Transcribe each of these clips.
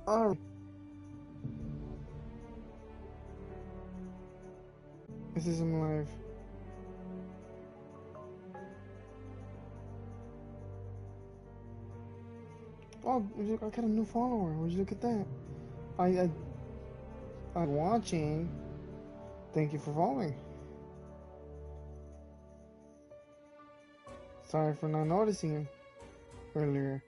Oh, this isn't live. Oh, I got a new follower. Would you look at that? I'm watching. Thank you for following. Sorry for not noticing you earlier.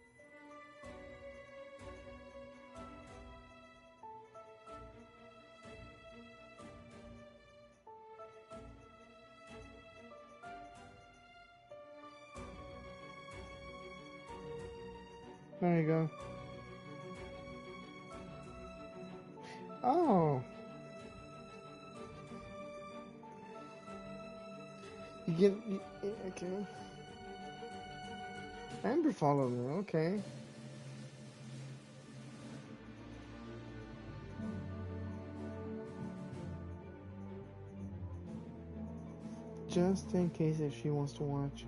There you go. Oh, okay. Amber followed me. Okay. Just in case if she wants to watch.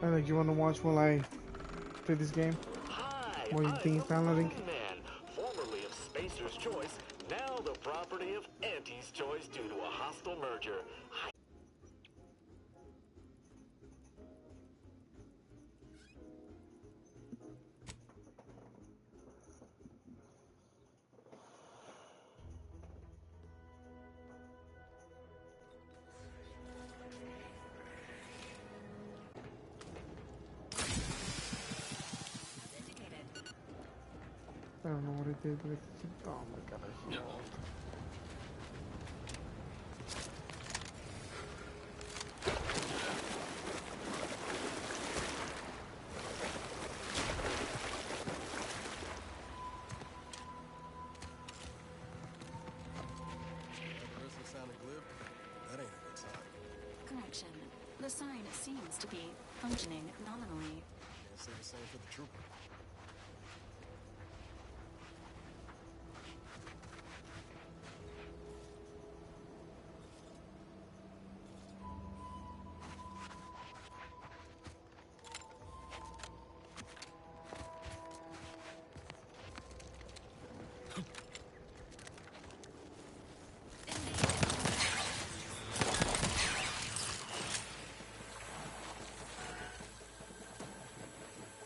Alright, you want to watch while I play this game? Hi, What do you think I'm is the downloading? Moon Man, formerly of Spacer's Choice, now the property of Auntie's Choice due to a hostile merger. I don't know what it did, but it's... Oh my god, I healed. That person sounded glib. That ain't a good sign. Correction. The sign seems to be functioning nominally. Can't say the same for the trooper.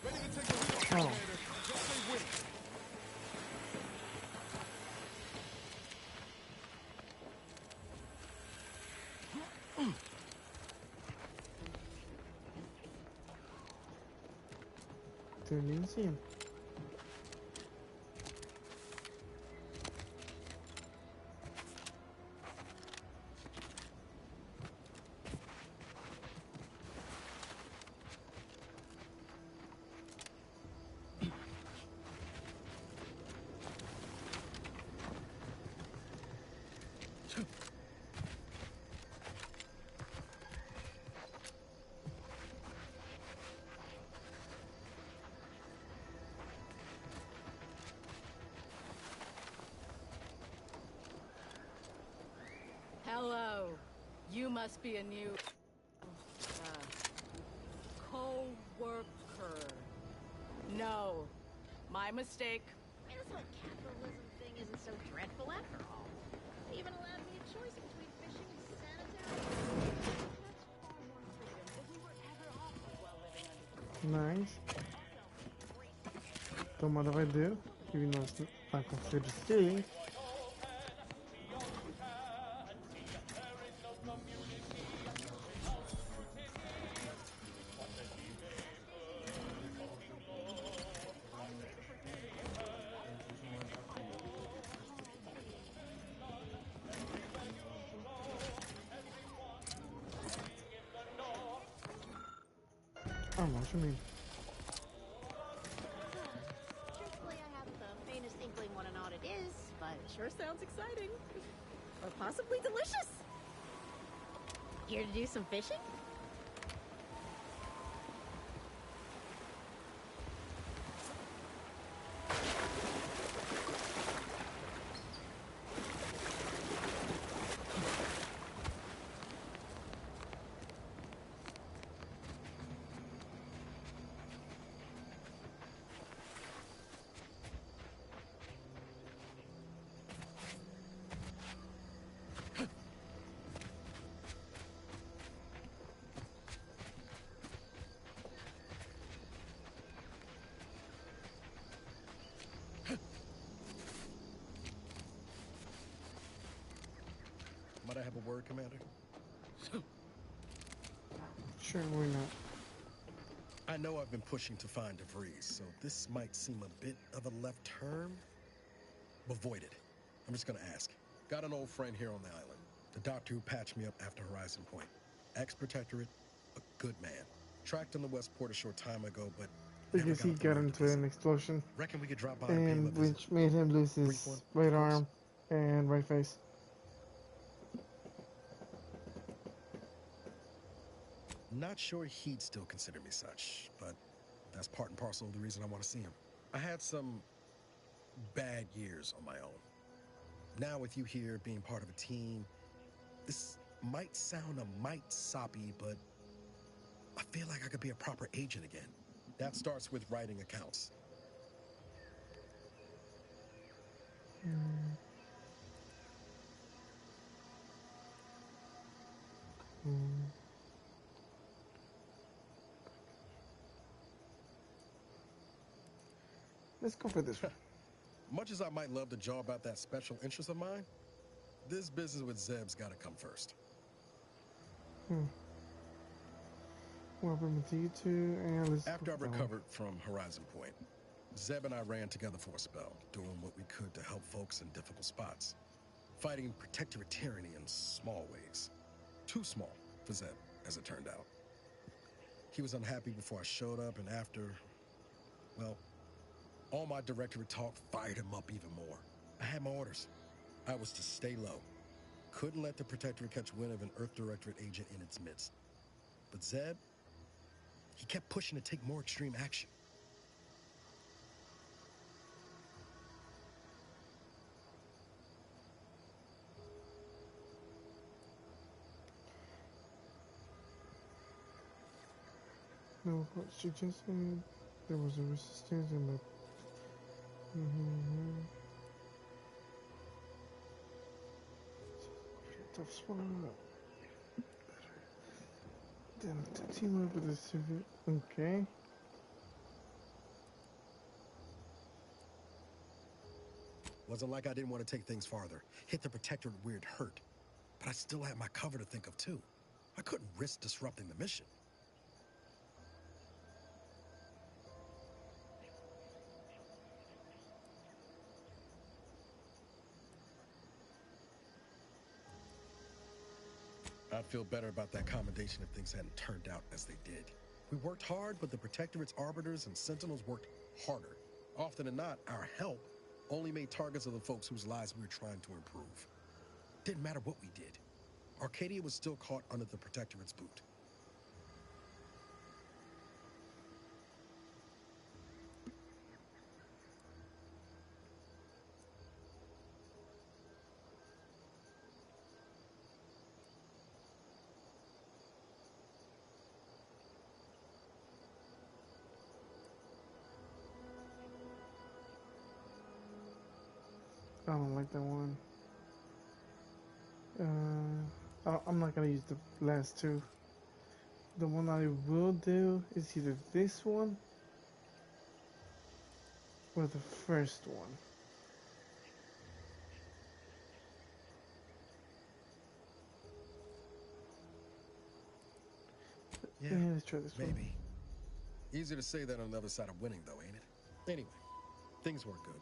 Ready to take the wheel, Oh. Commander. Just say when. Didn't even see him. Hello. You must be a new co-worker. No. My mistake. I mean, this whole capitalism thing isn't so dreadful after all. They even allowed me a choice between fishing and sanitary. That's far more freedom than we were ever offered while living under. Nice. Don't mind if I do, even though it's not considered stealing. I don't know what you mean. Truthfully, I haven't the faintest inkling what an audit is, but it sure sounds exciting. Or possibly delicious. Here to do some fishing? Might I have a word, Commander? Sure, why not? I know I've been pushing to find DeVries, so this might seem a bit of a left turn. Avoid it. I'm just gonna ask. Got an old friend here on the island. The doctor who patched me up after Horizon Point. Ex-protectorate, a good man. Tracked on the Westport a short time ago, but never Because he got the got nerve to into visit. an explosion, Reckon we could drop by and pay him a and visit. which made him lose Brief his one, right of course. arm and right face. Not sure he'd still consider me such, but that's part and parcel of the reason I want to see him. I had some bad years on my own. Now with you here being part of a team, this might sound a mite soppy, but I feel like I could be a proper agent again. That starts with writing accounts. Let's go for this one. Much as I might love to jaw about that special interest of mine, this business with Zeb's gotta come first. Well, bring to you two, and let's After I go for that one. recovered from Horizon Point, Zeb and I ran together for a spell, doing what we could to help folks in difficult spots. Fighting protectorate tyranny in small ways. Too small for Zeb, as it turned out. He was unhappy before I showed up, and after, well, all my directorate talk fired him up even more. I had my orders. I was to stay low. Couldn't let the protectorate catch wind of an Earth Directorate agent in its midst. But Zeb, he kept pushing to take more extreme action. No, what suggested there was a resistance in the. Tough spot. Then to team up with the civil. Okay. Wasn't like I didn't want to take things farther. Hit the protectorate where it hurt. But I still had my cover to think of too. I couldn't risk disrupting the mission. I'd feel better about that commendation if things hadn't turned out as they did. We worked hard, but the Protectorate's arbiters and sentinels worked harder. Often than not, our help only made targets of the folks whose lives we were trying to improve. Didn't matter what we did. Arcadia was still caught under the Protectorate's boot. I don't like that one. I'm not gonna use the last two. The one I will do is either this one or the first one. Yeah, let's try this one. maybe. Easier to say that on the other side of winning, though, ain't it? Anyway, things weren't good.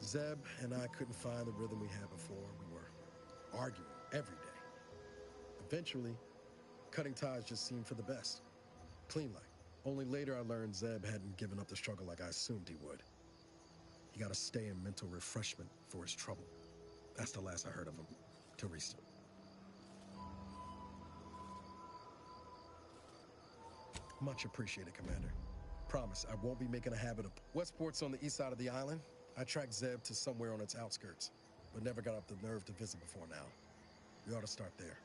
Zeb and I couldn't find the rhythm we had before. We were arguing every day. Eventually, cutting ties just seemed for the best. Clean like. Only later I learned Zeb hadn't given up the struggle like I assumed he would. He got to stay in mental refreshment for his trouble. That's the last I heard of him. Till recent. Much appreciated, Commander. Promise, I won't be making a habit of... Westport's on the east side of the island. I tracked Zeb to somewhere on its outskirts, but never got up the nerve to visit before now. We ought to start there.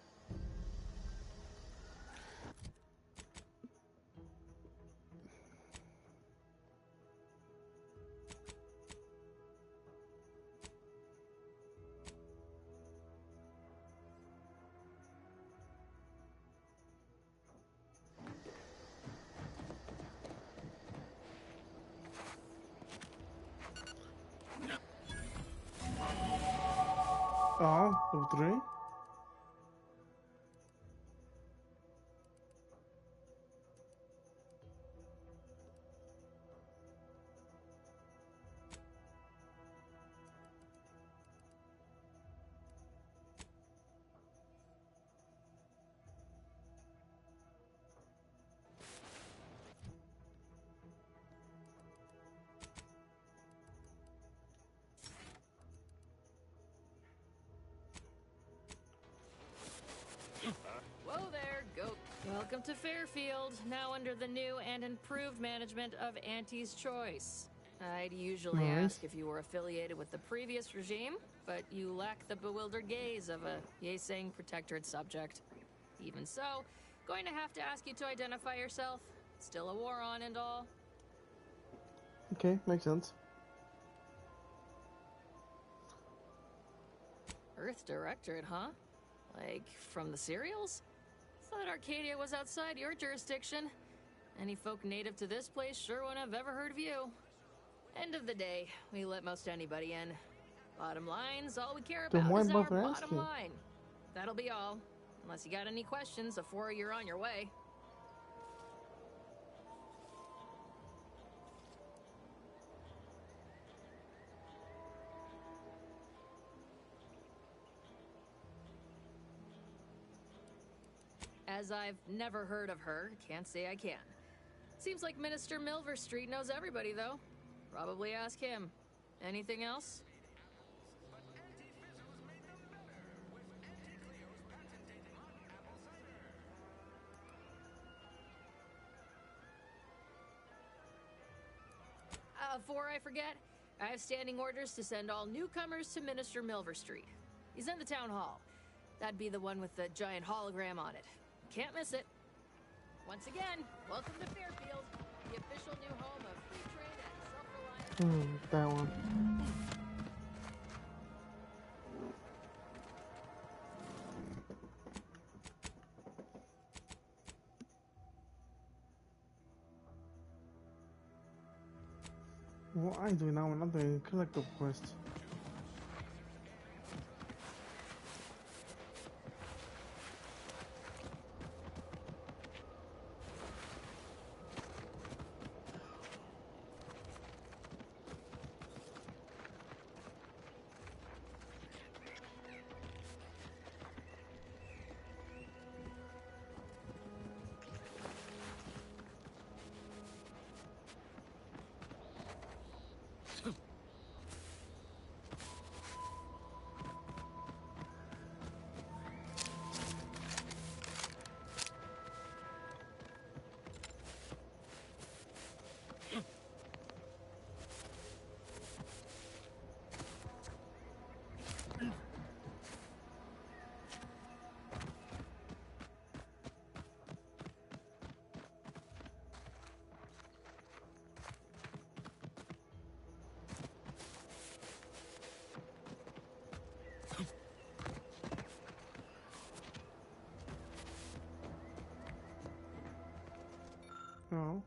Oh, level 3? Whoa there, goat. Welcome to Fairfield, now under the new and improved management of Auntie's Choice. I'd usually Nice. ask if you were affiliated with the previous regime, but you lack the bewildered gaze of a Yeseng protectorate subject. Even so, going to have to ask you to identify yourself. Still a war on and all. Okay, makes sense. Earth Directorate, huh? Like, from the serials? Thought Arcadia was outside your jurisdiction. Any folk native to this place sure wouldn't have ever heard of you. End of the day, we let most anybody in. Bottom line's all we care Then about why is our bother bottom asking? line. That'll be all. Unless you got any questions before you're on your way. As I've never heard of her, can't say I can. Seems like Minister Milver Street knows everybody, though. Probably ask him. Anything else? Before I forget, I have standing orders to send all newcomers to Minister Milver Street. He's in the town hall. That'd be the one with the giant hologram on it. Can't miss it. Once again, welcome to Fairfield, the official new home of free trade and self-reliance. That one. What I'm doing now, I'm doing a collectible quest. No.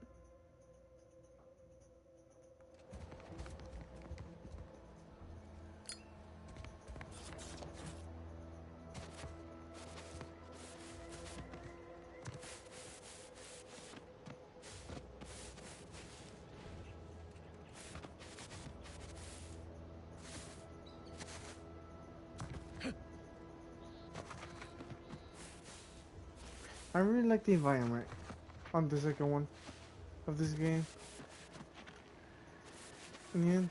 I really like the environment on the second one of this game. In the end.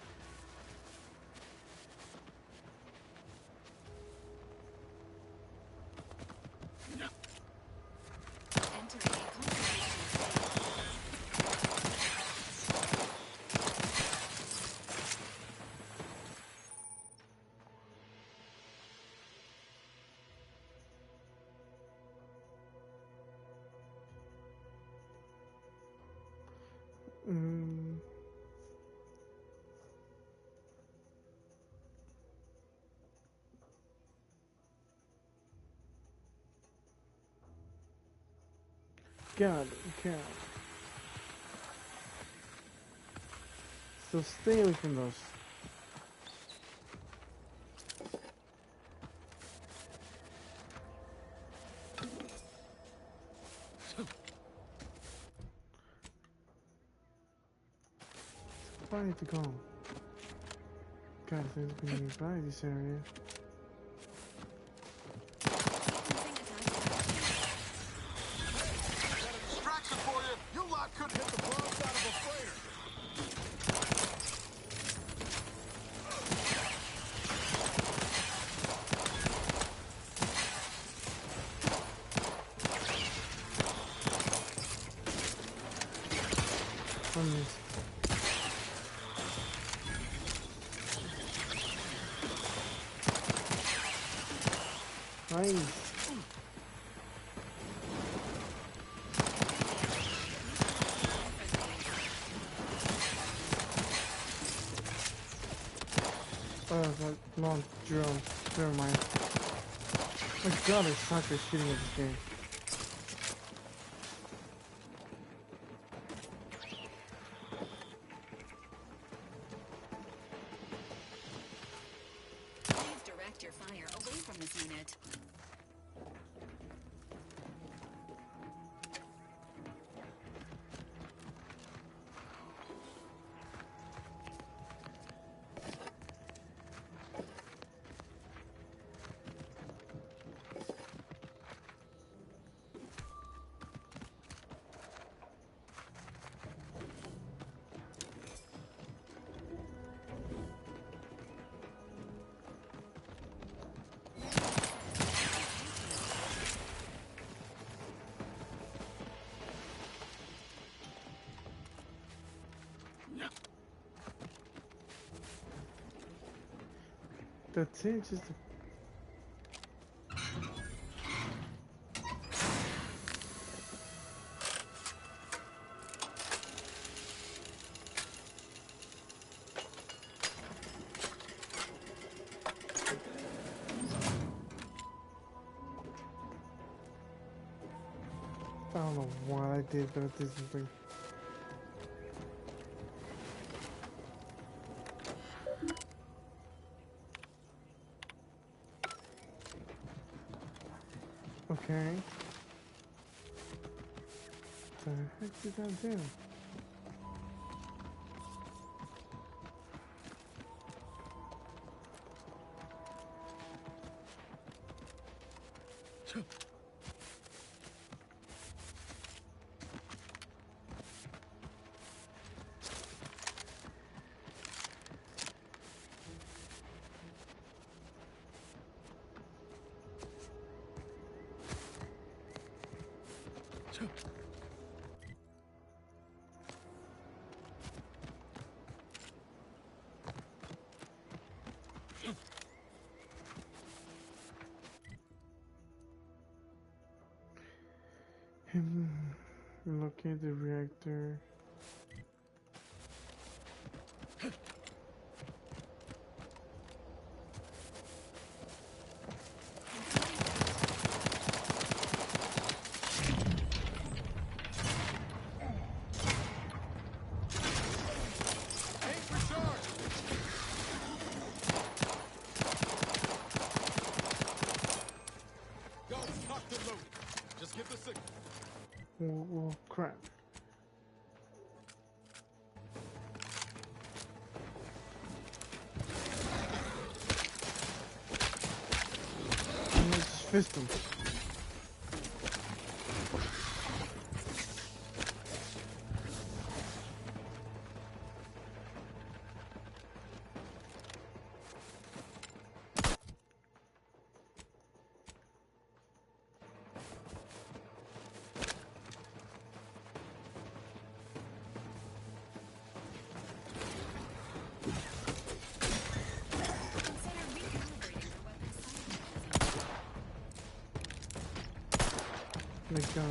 God. So stay away from those. Where I need to go? God, there's been nearby this area. Distraction for you! You lot couldn't hit the broadside of a freighter! Nice. Oh, that long drone. Never mind. My God, I suck at shooting at this game. Please direct your fire away from this unit. That's it, just a... I don't know what I did, but it isn't thing. Okay. The heck did that do? Locate the reactor. Just get the signal. Oh, crap. Let's just fist him. My God.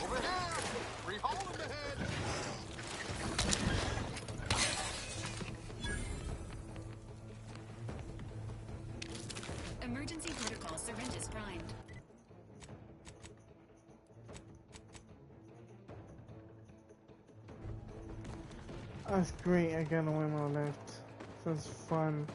Over here! Syringe is primed. That's great. I got no ammo left. That's fun.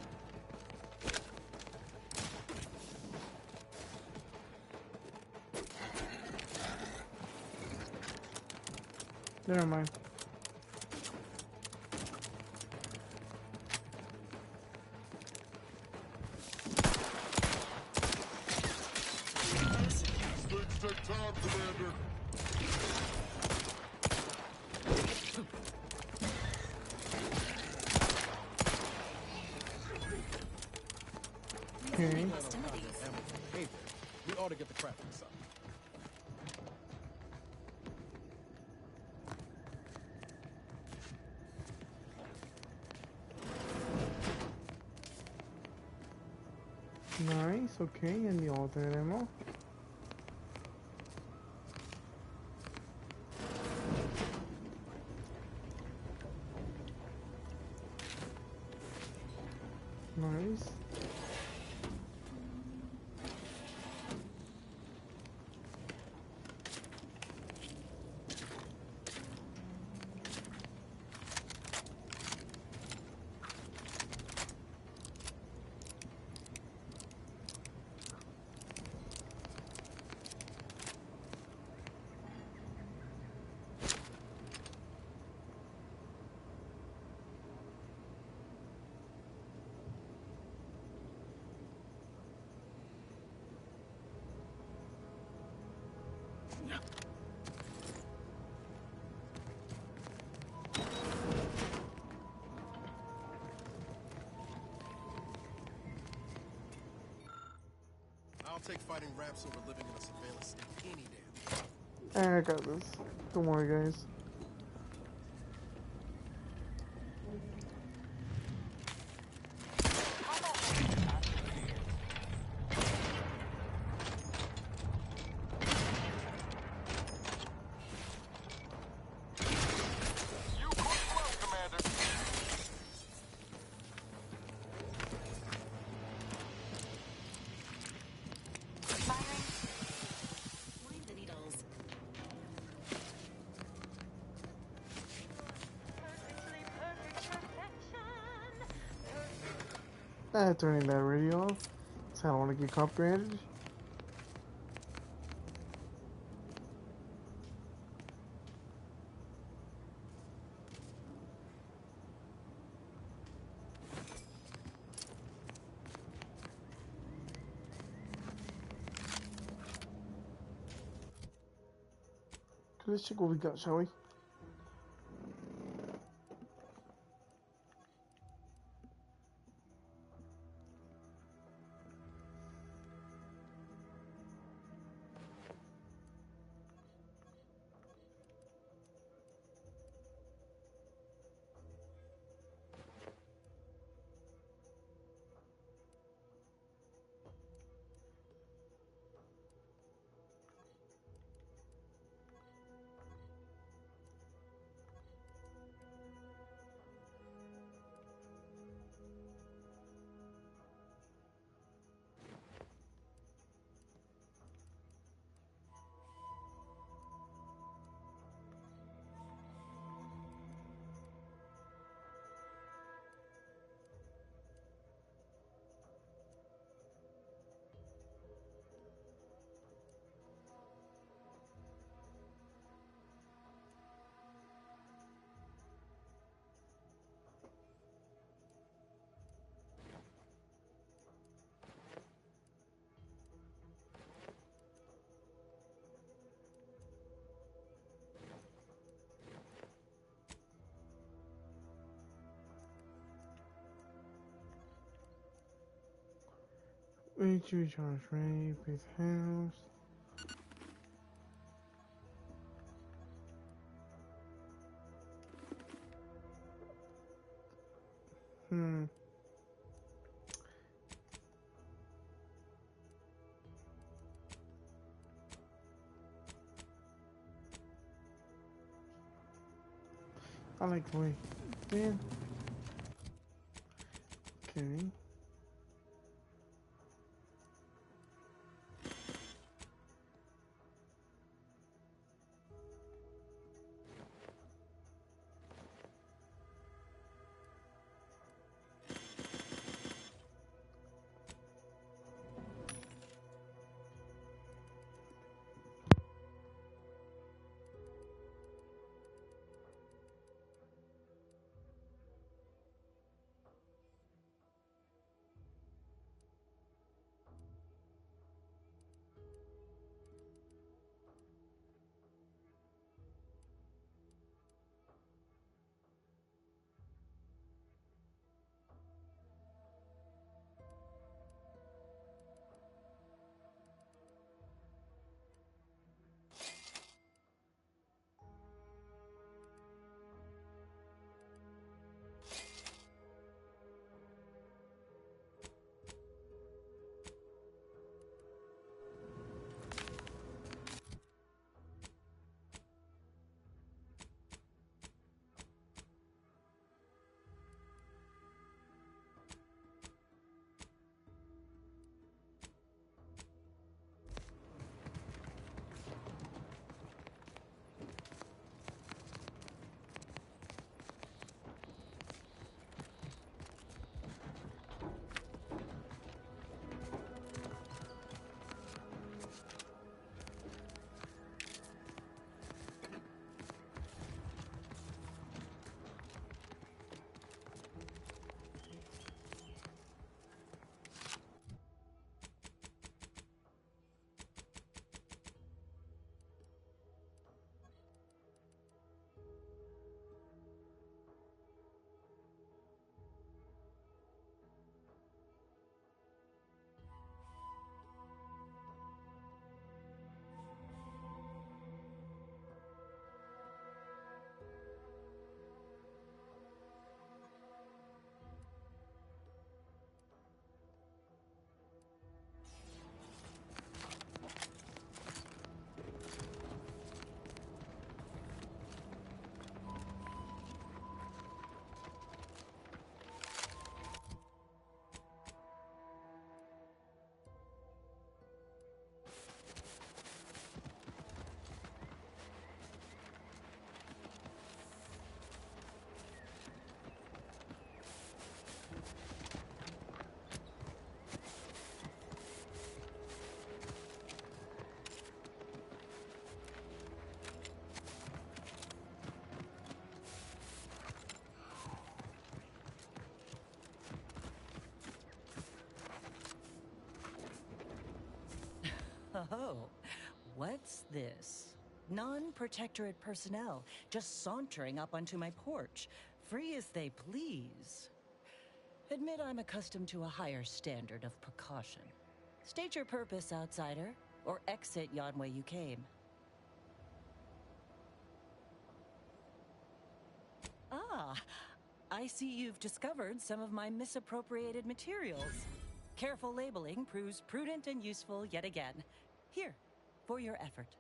Never mind. Things take time, Commander. Okay. We ought to get the crafting up. Nice. Okay, and the alternate ammo. Nice. I'll take fighting raps over living in a surveillance state any day. I got this. Don't worry, guys. You cook well, Commander. Firing. Wind the needles. Turning that radio off. So I don't want to get copyrighted. So let's check what we got, shall we? Reach recharge rate, base house. I like the way. Man. Okay. Oh, what's this? Non-protectorate personnel just sauntering up onto my porch, free as they please. Admit I'm accustomed to a higher standard of precaution. State your purpose, outsider, or exit yon way you came. Ah, I see you've discovered some of my misappropriated materials. Careful labeling proves prudent and useful yet again. Here, for your effort.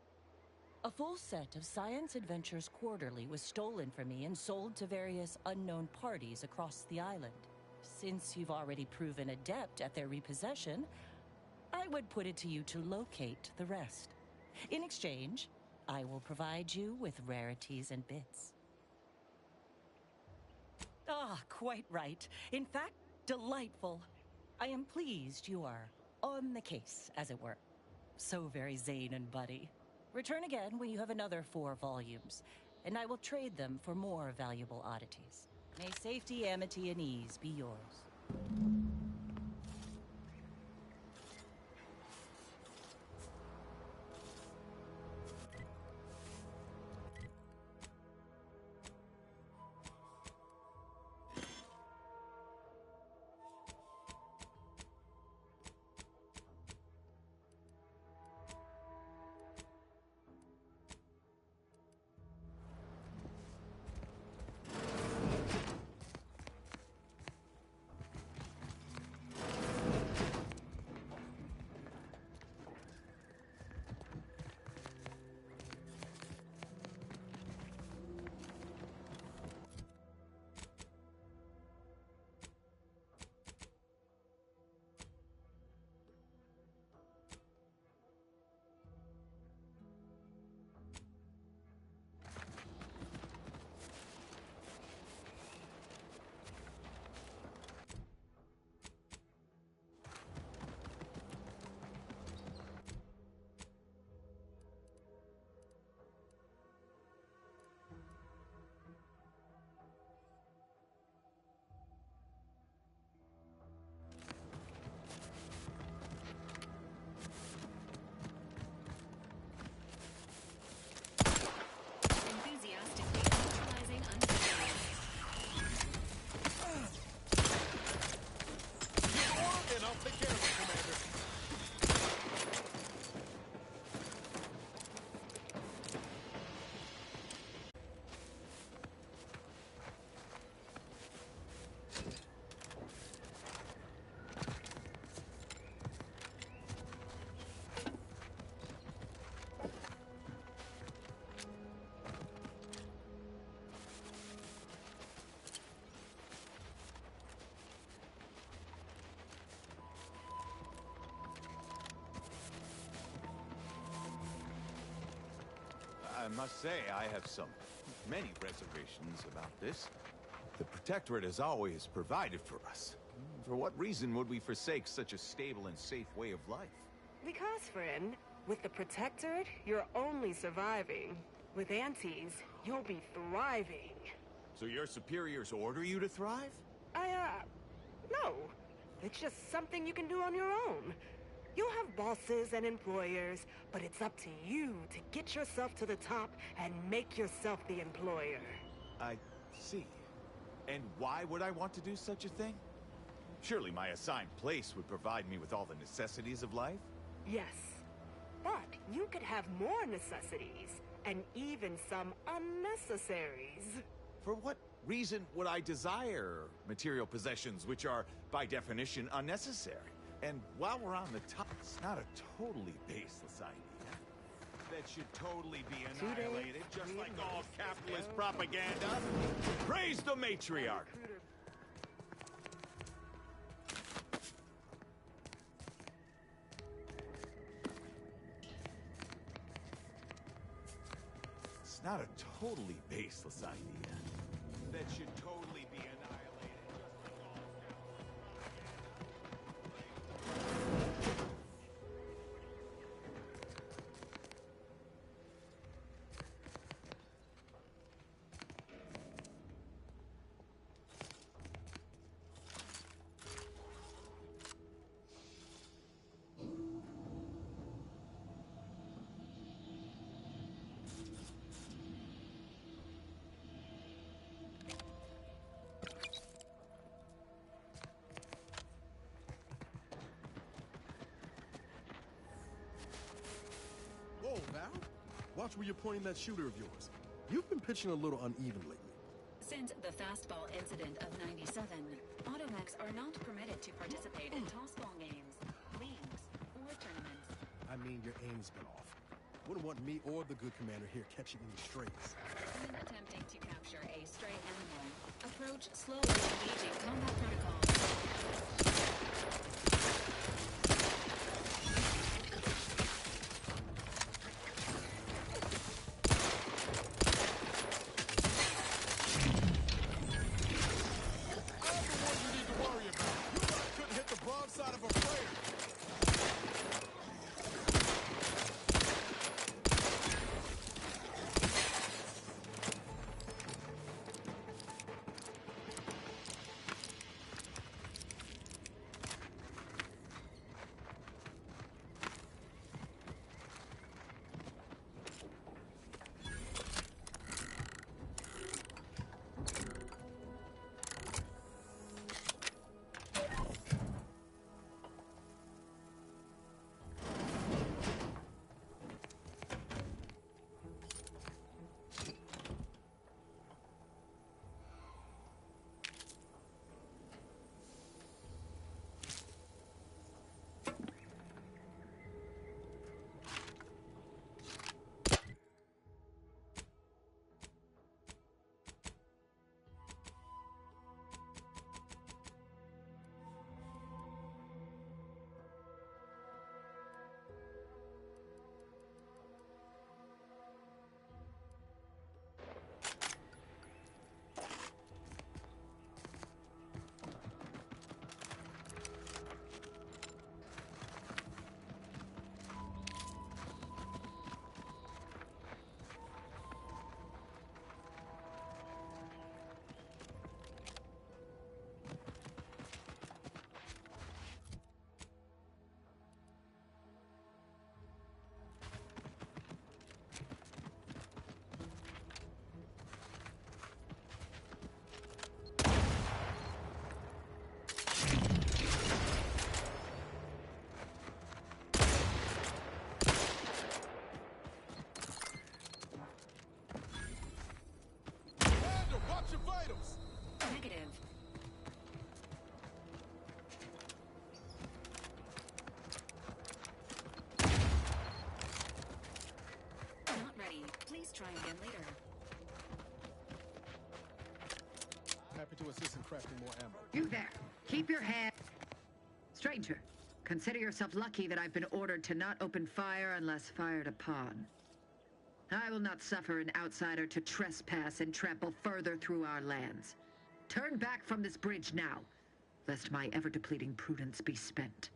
A full set of Science Adventures Quarterly was stolen from me and sold to various unknown parties across the island. Since you've already proven adept at their repossession, I would put it to you to locate the rest. In exchange, I will provide you with rarities and bits. Ah, quite right. In fact, delightful. I am pleased you are on the case, as it were. So very Zane and Buddy. Return again when you have another 4 volumes, and I will trade them for more valuable oddities. May safety, amity, and ease be yours. Enthusiastically neutralizing uncertainty. And I'll take care of it, Commander. I must say, I have many reservations about this. The Protectorate has always provided for us. For what reason would we forsake such a stable and safe way of life? Because, friend, with the Protectorate, you're only surviving. With Antes, you'll be thriving. So your superiors order you to thrive? No. It's just something you can do on your own. You'll have bosses and employers, but it's up to you to get yourself to the top and make yourself the employer. I see. And why would I want to do such a thing? Surely my assigned place would provide me with all the necessities of life? Yes. But you could have more necessities, and even some unnecessaries. For what reason would I desire material possessions which are, by definition, unnecessary? And while we're on the top, it's not a totally baseless idea. That should totally be annihilated, just like all capitalist propaganda. Praise the matriarch! It's not a totally baseless idea. That should totally be annihilated, just like all Watch where you're pointing that shooter of yours. You've been pitching a little uneven lately. Since the fastball incident of '97, Automechs are not permitted to participate in tossball games, leagues, or tournaments. I mean, your aim's been off. Wouldn't want me or the good commander here catching any strays. When attempting to capture a stray animal, approach slowly engaging combat protocols. Negative. Not ready. Please try again later. Happy to assist in crafting more ammo. You there. Keep your head. Stranger, consider yourself lucky that I've been ordered to not open fire unless fired upon. I will not suffer an outsider to trespass and trample further through our lands. Turn back from this bridge now, lest my ever-depleting prudence be spent.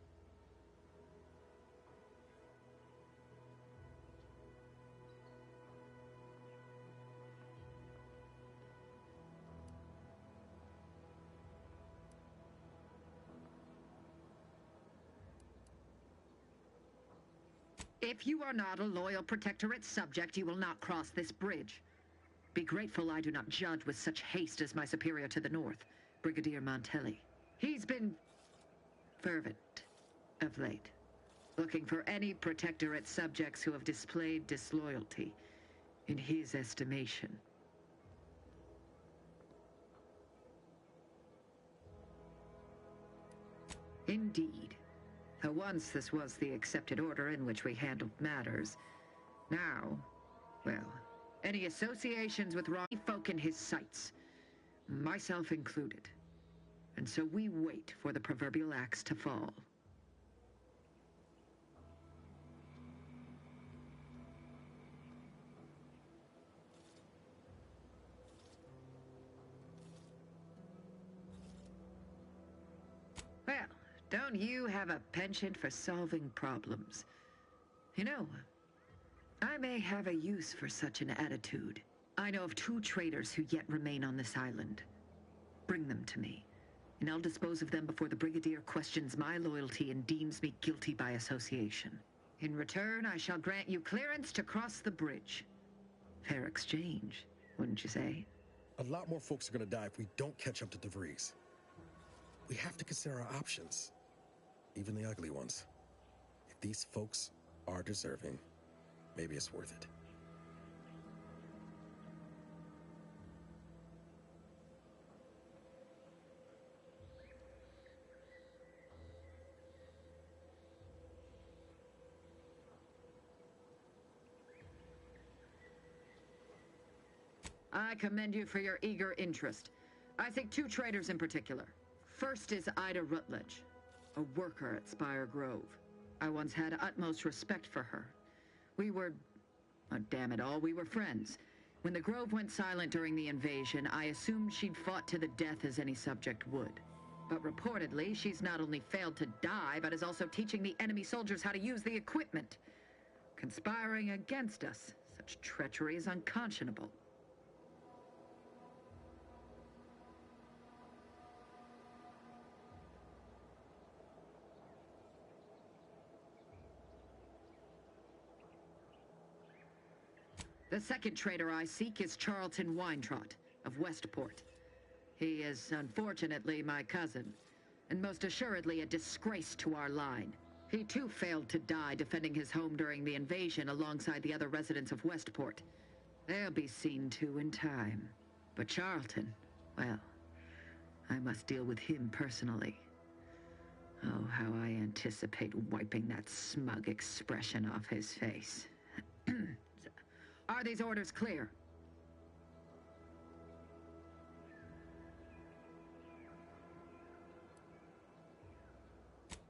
If you are not a loyal Protectorate subject, you will not cross this bridge. Be grateful I do not judge with such haste as my superior to the north, Brigadier Montelli. He's been fervent of late, looking for any Protectorate subjects who have displayed disloyalty in his estimation. Indeed. Once this was the accepted order in which we handled matters. Now, well, any associations with wrong folk in his sights, myself included. And so we wait for the proverbial axe to fall. Well, don't you have a penchant for solving problems? You know, I may have a use for such an attitude. I know of 2 traitors who yet remain on this island. Bring them to me, and I'll dispose of them before the Brigadier questions my loyalty and deems me guilty by association. In return, I shall grant you clearance to cross the bridge. Fair exchange, wouldn't you say? A lot more folks are gonna die if we don't catch up to DeVries. We have to consider our options, even the ugly ones. If these folks are deserving, maybe it's worth it. I commend you for your eager interest. I think two traders in particular. First is Ida Rutledge, a worker at Spire Grove. I once had utmost respect for her. We were... oh, damn it all, we were friends. When the Grove went silent during the invasion, I assumed she'd fought to the death as any subject would. But reportedly, she's not only failed to die, but is also teaching the enemy soldiers how to use the equipment. Conspiring against us. Such treachery is unconscionable. The second traitor I seek is Charlton Weintraut of Westport. He is, unfortunately, my cousin, and most assuredly a disgrace to our line. He too failed to die defending his home during the invasion alongside the other residents of Westport. They'll be seen to in time. But Charlton, well, I must deal with him personally. Oh, how I anticipate wiping that smug expression off his face. Are these orders clear?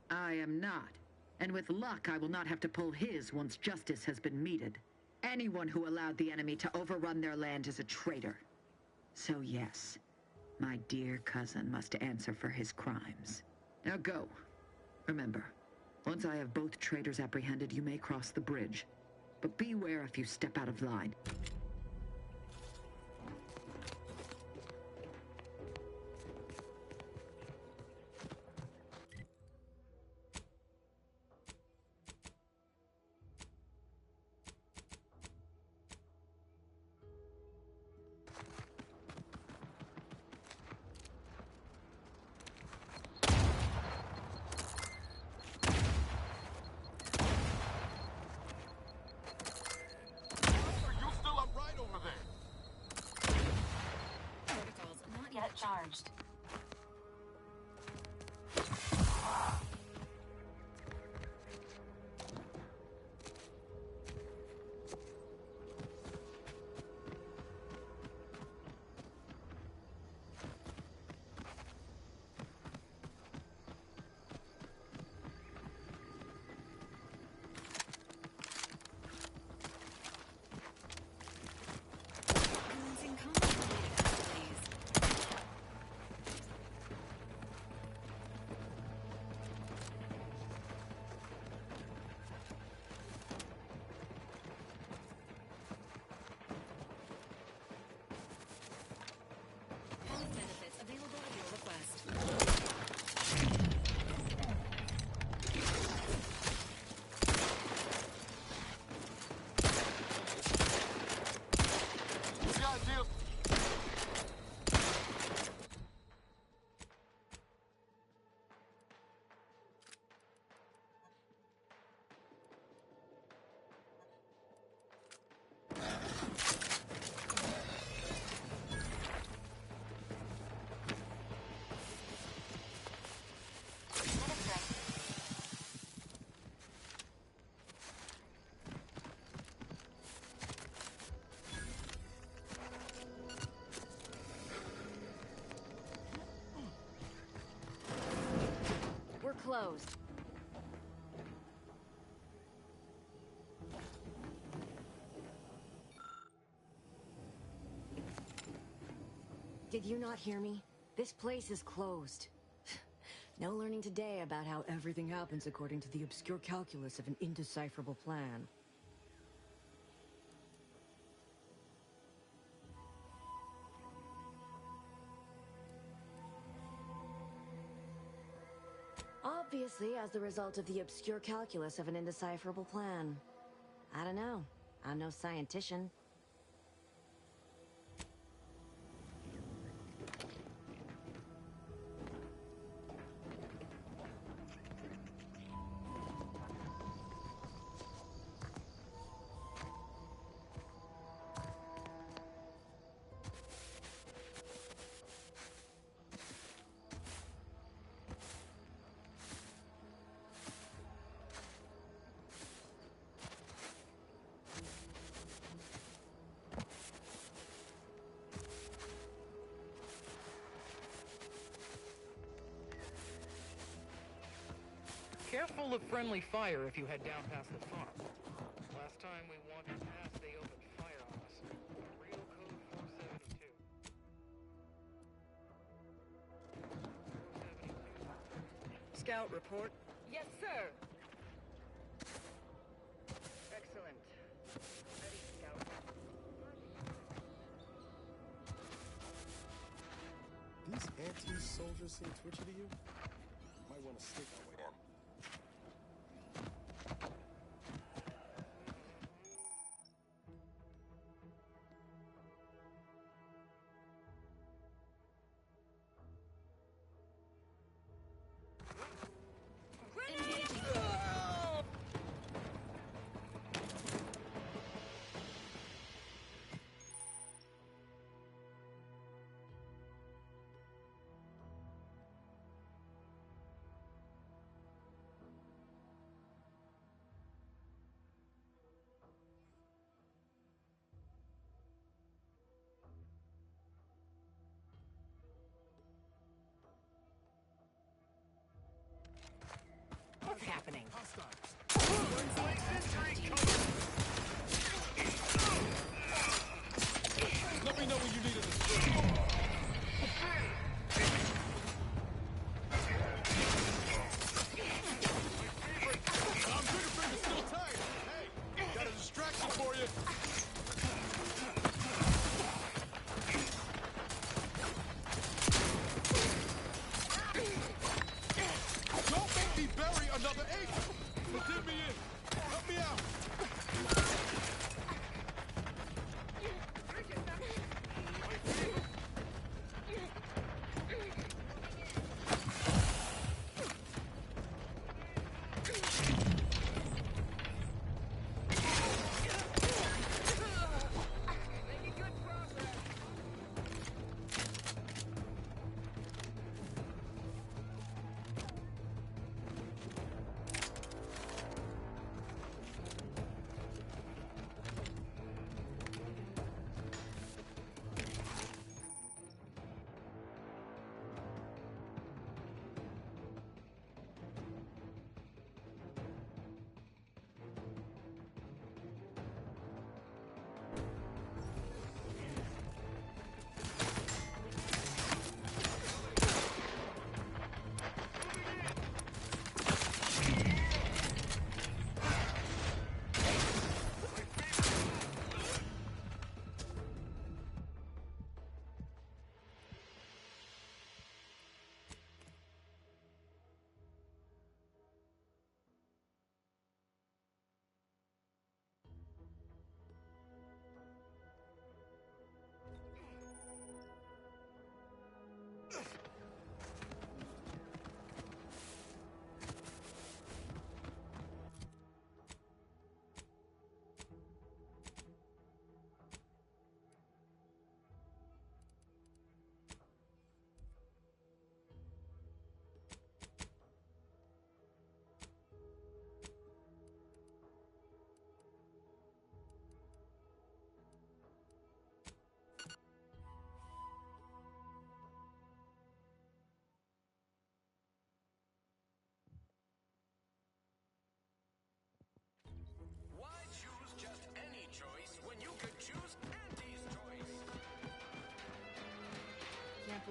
I am not. And with luck, I will not have to pull his once justice has been meted. Anyone who allowed the enemy to overrun their land is a traitor. So yes, my dear cousin must answer for his crimes. Now go. Remember, once I have both traitors apprehended, you may cross the bridge. But beware if you step out of line. Charged. Closed. Did you not hear me? This place is closed. No learning today about how everything happens according to the obscure calculus of an indecipherable plan. Obviously, as the result of the obscure calculus of an indecipherable plan. I don't know. I'm no scientician. careful of friendly fire if you head down past the farm. Last time we wandered past, they opened fire on us. Real code 472. Scout report. Yes, sir. Excellent. Ready, Scout. These anti-soldiers seem twitchy to you? Might want to stick that way in. What's happening? Let me know when you need it. I'm trigger finger's still tight. Hey, got a distraction for you. Don't make me bury another agent. Forgive me in. Help me out.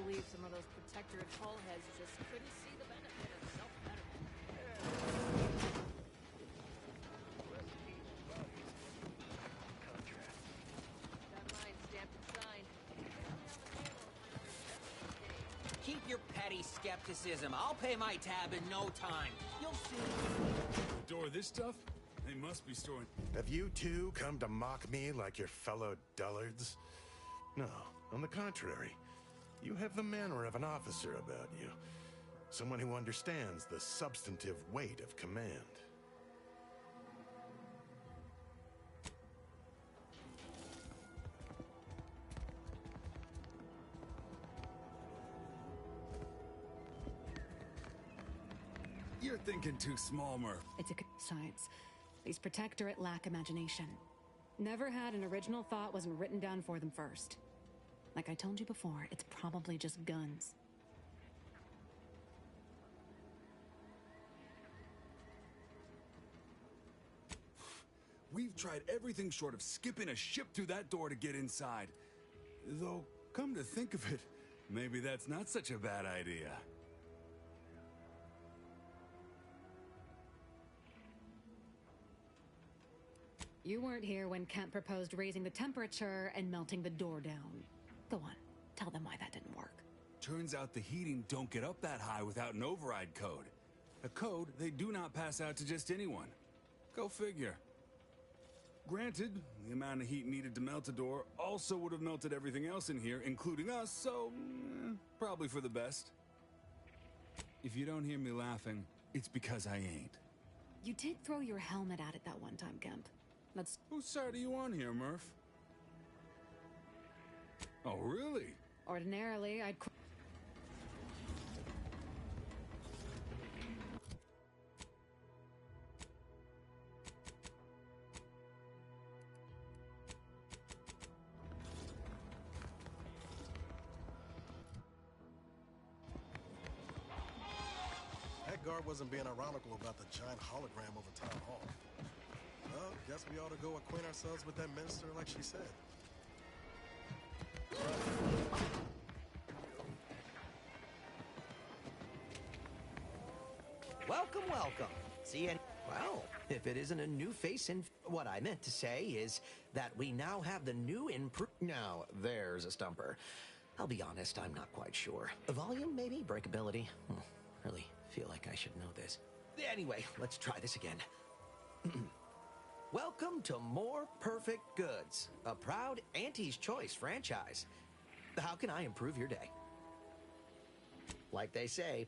Believe some of those Protectorate hull heads just couldn't see the benefit of self-betterment. Got mine stamped and signed. Keep your petty skepticism. I'll pay my tab in no time. You'll see. Store this stuff? They must be storing. Have you two come to mock me like your fellow dullards? No, on the contrary. You have the manner of an officer about you. Someone who understands the substantive weight of command. You're thinking too small, Murph. It's a good science. These Protectorate lack imagination. Never had an original thought wasn't written down for them first. Like I told you before, it's probably just guns. We've tried everything short of skipping a ship through that door to get inside. Though, come to think of it, maybe that's not such a bad idea. You weren't here when Kemp proposed raising the temperature and melting the door down. Go on, tell them why that didn't work. Turns out the heating don't get up that high without an override code. A code they do not pass out to just anyone. Go figure. Granted, the amount of heat needed to melt the door also would have melted everything else in here, including us, so probably for the best. If you don't hear me laughing, it's because I ain't. You did throw your helmet at it that one time, Kemp. That's... Whose side are you on here, Murph? Oh, really? Ordinarily, I'd... That guard wasn't being ironical about the giant hologram over Town Hall. Well, guess we ought to go acquaint ourselves with that minister like she said. Welcome, welcome. See any... Well, if it isn't a new face in... What I meant to say is that we now have the new Now, there's a stumper. I'll be honest, I'm not quite sure. Volume, maybe? Breakability? Really feel like I should know this. Anyway, let's try this again. Welcome to More Perfect Goods, a proud Auntie's Choice franchise. How can I improve your day? Like they say...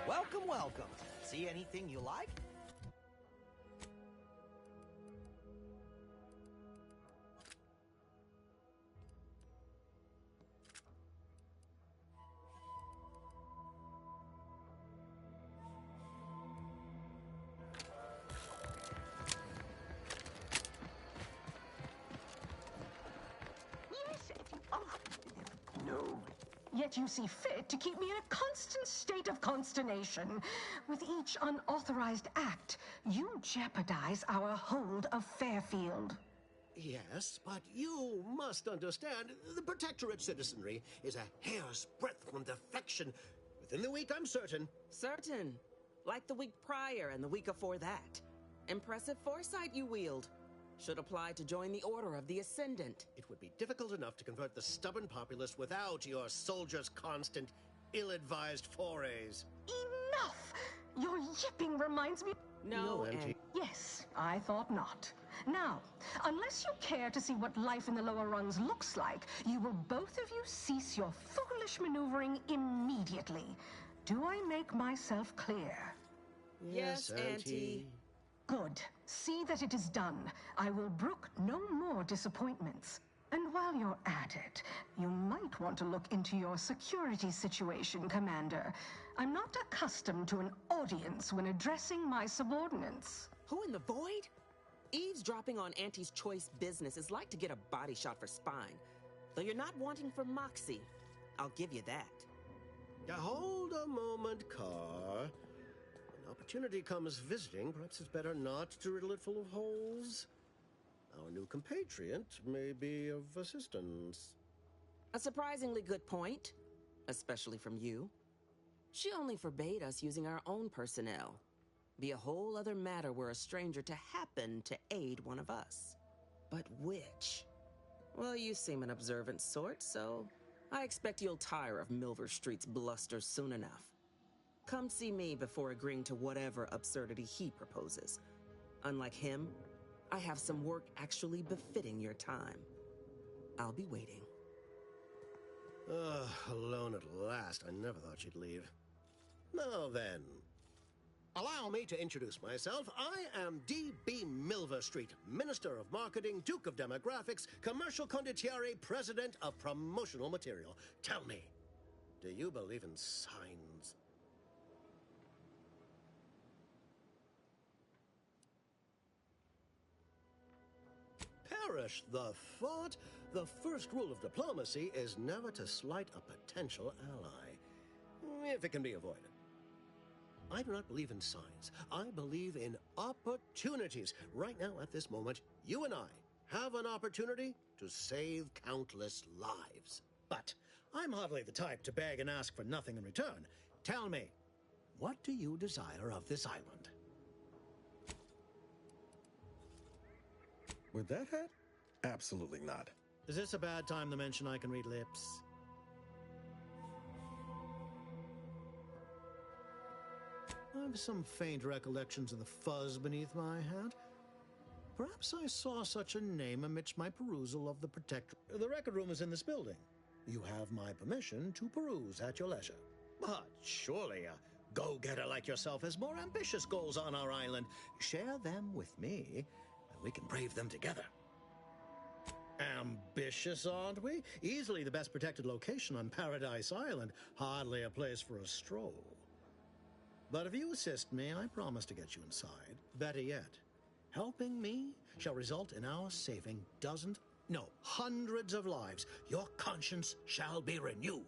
Welcome, welcome. See anything you like? Yet you see fit to keep me in a constant state of consternation. With each unauthorized act, you jeopardize our hold of Fairfield. Yes, but you must understand, the Protectorate citizenry is a hair's breadth from defection. Within the week, I'm certain. Certain. Like the week prior and the week before that. Impressive foresight you wield. Should apply to join the Order of the Ascendant. It would be difficult enough to convert the stubborn populace without your soldiers' constant, ill-advised forays. Enough! Your yipping reminds me... No, Auntie. Yes, I thought not. Now, unless you care to see what life in the lower rungs looks like, you will both of you cease your foolish maneuvering immediately. Do I make myself clear? Yes, Auntie. Good. See that it is done. I will brook no more disappointments. And while you're at it, you might want to look into your security situation, Commander. I'm not accustomed to an audience when addressing my subordinates. Who in the void? Eavesdropping on Auntie's Choice business is like to get a body shot for spine. Though you're not wanting for Moxie. I'll give you that. Now, hold a moment, Carr. When opportunity comes visiting, perhaps it's better not to riddle it full of holes. Our new compatriot may be of assistance. A surprisingly good point, especially from you. She only forbade us using our own personnel. Be a whole other matter were a stranger to happen to aid one of us. But which? Well, you seem an observant sort, so I expect you'll tire of Milver Street's bluster soon enough. Come see me before agreeing to whatever absurdity he proposes. Unlike him, I have some work actually befitting your time. I'll be waiting. Alone at last. I never thought she'd leave. Now then, allow me to introduce myself. I am D.B. Milver Street, Minister of Marketing, Duke of Demographics, Commercial Condottiere, President of Promotional Material. Tell me, do you believe in signs? Perish the thought. The first rule of diplomacy is never to slight a potential ally, if it can be avoided. I do not believe in signs. I believe in opportunities. Right now, at this moment, you and I have an opportunity to save countless lives. But I'm hardly the type to beg and ask for nothing in return. Tell me, what do you desire of this island? With that hat? Absolutely not. Is this a bad time to mention I can read lips? I have some faint recollections of the fuzz beneath my hat. Perhaps I saw such a name amidst my perusal of the Protector. The record room is in this building. You have my permission to peruse at your leisure. But surely a go-getter like yourself has more ambitious goals on our island. Share them with me, and we can brave them together. Ambitious, aren't we? Easily the best protected location on Paradise Island. Hardly a place for a stroll. But if you assist me, I promise to get you inside. Better yet, helping me shall result in our saving dozens, no, hundreds of lives. Your conscience shall be renewed.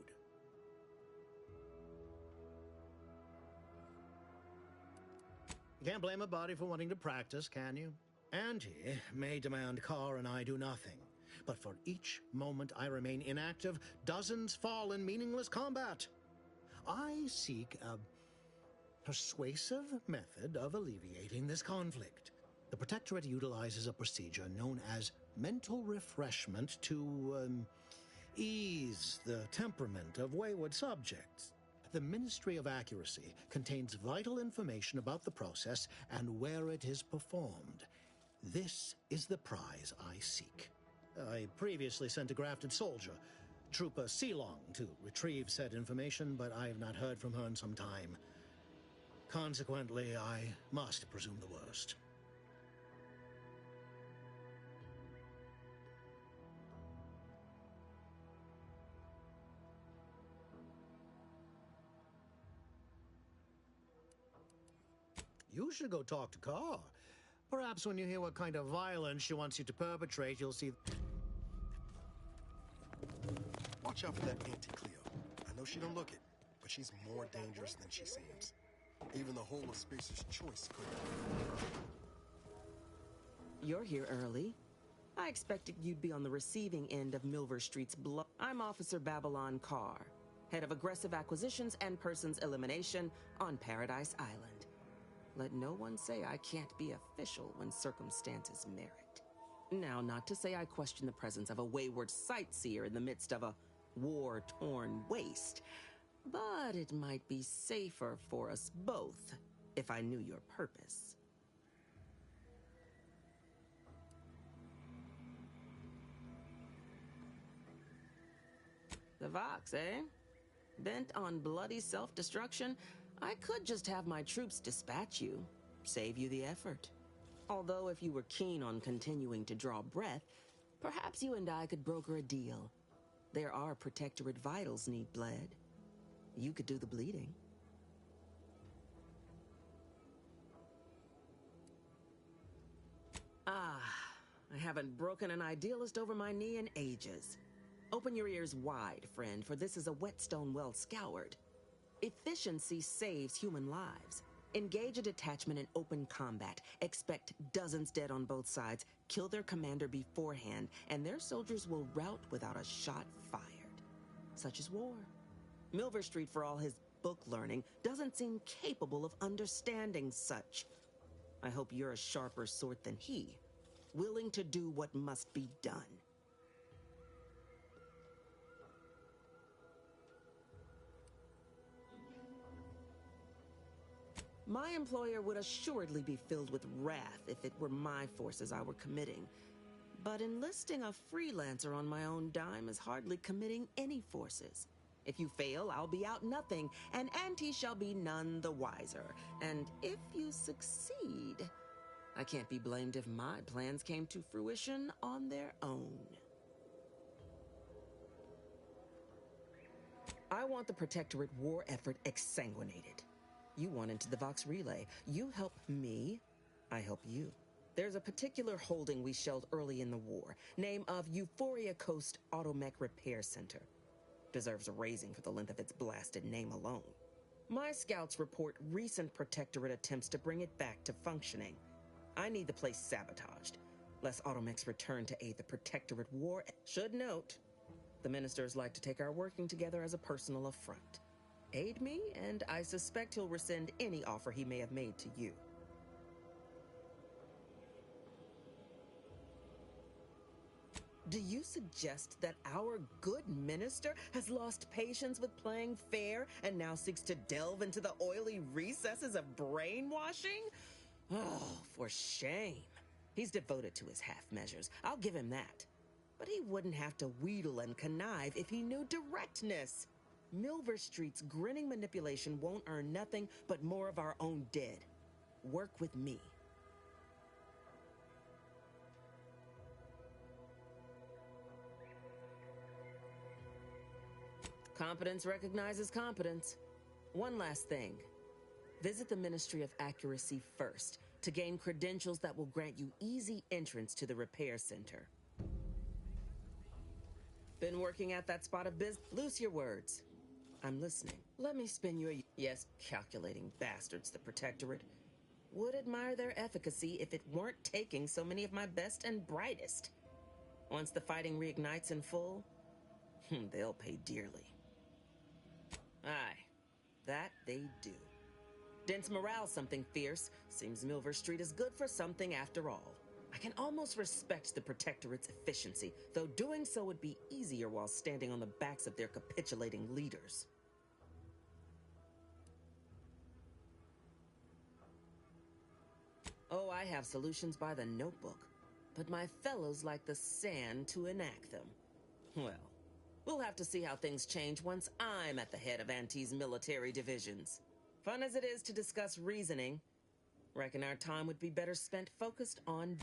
You can't blame a body for wanting to practice, can you? Auntie may demand Carr and I do nothing. But for each moment I remain inactive, dozens fall in meaningless combat. I seek a persuasive method of alleviating this conflict. The Protectorate utilizes a procedure known as mental refreshment to ease the temperament of wayward subjects. The Ministry of Accuracy contains vital information about the process and where it is performed. This is the prize I seek. I previously sent a grafted soldier, Trooper Sealong, to retrieve said information, but I have not heard from her in some time. Consequently, I must presume the worst. You should go talk to Carr. Perhaps when you hear what kind of violence she wants you to perpetrate, you'll see... Watch out for that Auntie Cleo. I know she don't look it, but she's more dangerous than she seems. Even the whole of Spacer's Choice couldn't. You're here early. I expected you'd be on the receiving end of Milver Street's blood. I'm Officer Babylon Carr, head of aggressive acquisitions and persons elimination on Paradise Island. Let no one say I can't be official when circumstances merit. Now, not to say I question the presence of a wayward sightseer in the midst of a war-torn waste, but it might be safer for us both if I knew your purpose. The Vox, eh? Bent on bloody self-destruction? I could just have my troops dispatch you, save you the effort. Although if you were keen on continuing to draw breath, perhaps you and I could broker a deal. There are Protectorate vitals need bled. You could do the bleeding. Ah, I haven't broken an idealist over my knee in ages. Open your ears wide, friend, for this is a whetstone well scoured. Efficiency saves human lives. Engage a detachment in open combat. Expect dozens dead on both sides. Kill their commander beforehand, and their soldiers will rout without a shot fired. Such is war. Milver Street, for all his book learning, doesn't seem capable of understanding such. I hope you're a sharper sort than he, willing to do what must be done. My employer would assuredly be filled with wrath if it were my forces I were committing. But enlisting a freelancer on my own dime is hardly committing any forces. If you fail, I'll be out nothing, and Auntie shall be none the wiser. And if you succeed, I can't be blamed if my plans came to fruition on their own. I want the Protectorate war effort exsanguinated. You want into the Vox Relay. You help me, I help you. There's a particular holding we shelled early in the war, name of Euphoria Coast Automech Repair Center. Deserves a raising for the length of its blasted name alone. My scouts report recent Protectorate attempts to bring it back to functioning. I need the place sabotaged, lest Automechs return to aid the Protectorate war. Should note, the ministers like to take our working together as a personal affront. Aid me, and I suspect he'll rescind any offer he may have made to you. Do you suggest that our good minister has lost patience with playing fair and now seeks to delve into the oily recesses of brainwashing? Oh, for shame. He's devoted to his half measures. I'll give him that. But he wouldn't have to wheedle and connive if he knew directness. Milver Street's grinning manipulation won't earn nothing but more of our own dead. Work with me. Competence recognizes competence. One last thing. Visit the Ministry of Accuracy first to gain credentials that will grant you easy entrance to the repair center. Been working at that spot of biz? Loose your words. I'm listening. Let me spin you a... Yes, calculating bastards, the Protectorate. Would admire their efficacy if it weren't taking so many of my best and brightest. Once the fighting reignites in full, they'll pay dearly. Aye, that they do. Dense morale something fierce. Seems Milver Street is good for something after all. I can almost respect the Protectorate's efficiency, though doing so would be easier while standing on the backs of their capitulating leaders. Oh, I have solutions by the notebook, but my fellows like the sand to enact them. Well, we'll have to see how things change once I'm at the head of Auntie's military divisions. Fun as it is to discuss reasoning, reckon our time would be better spent focused on...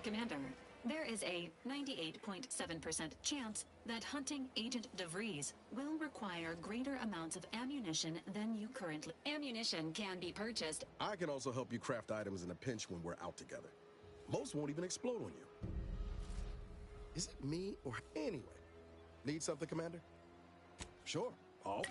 Commander, there is a 98.7% chance that hunting Agent DeVries will require greater amounts of ammunition than you currently... Ammunition can be purchased. I can also help you craft items in a pinch when we're out together. Most won't even explode on you. Is it me or... Anyway, need something, Commander? Sure. Oh.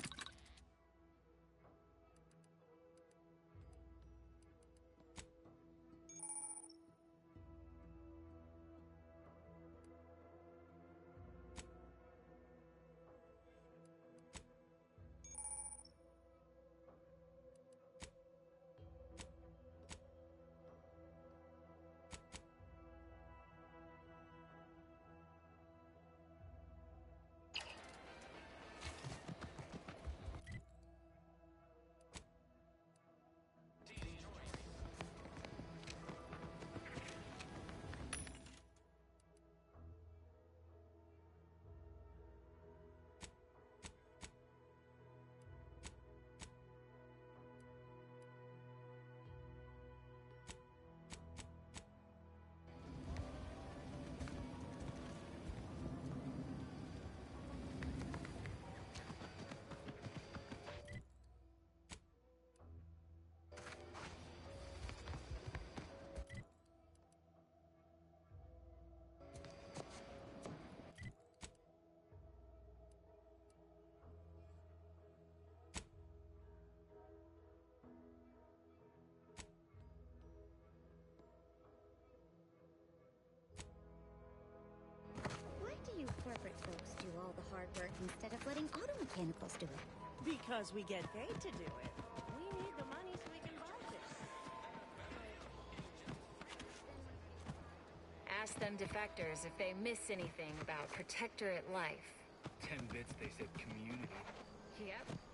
work instead of letting auto mechanicals do it? Because we get paid to do it. We need the money so we can buy this. Ask them defectors if they miss anything about Protectorate life. 10 bits, they said community. Yep.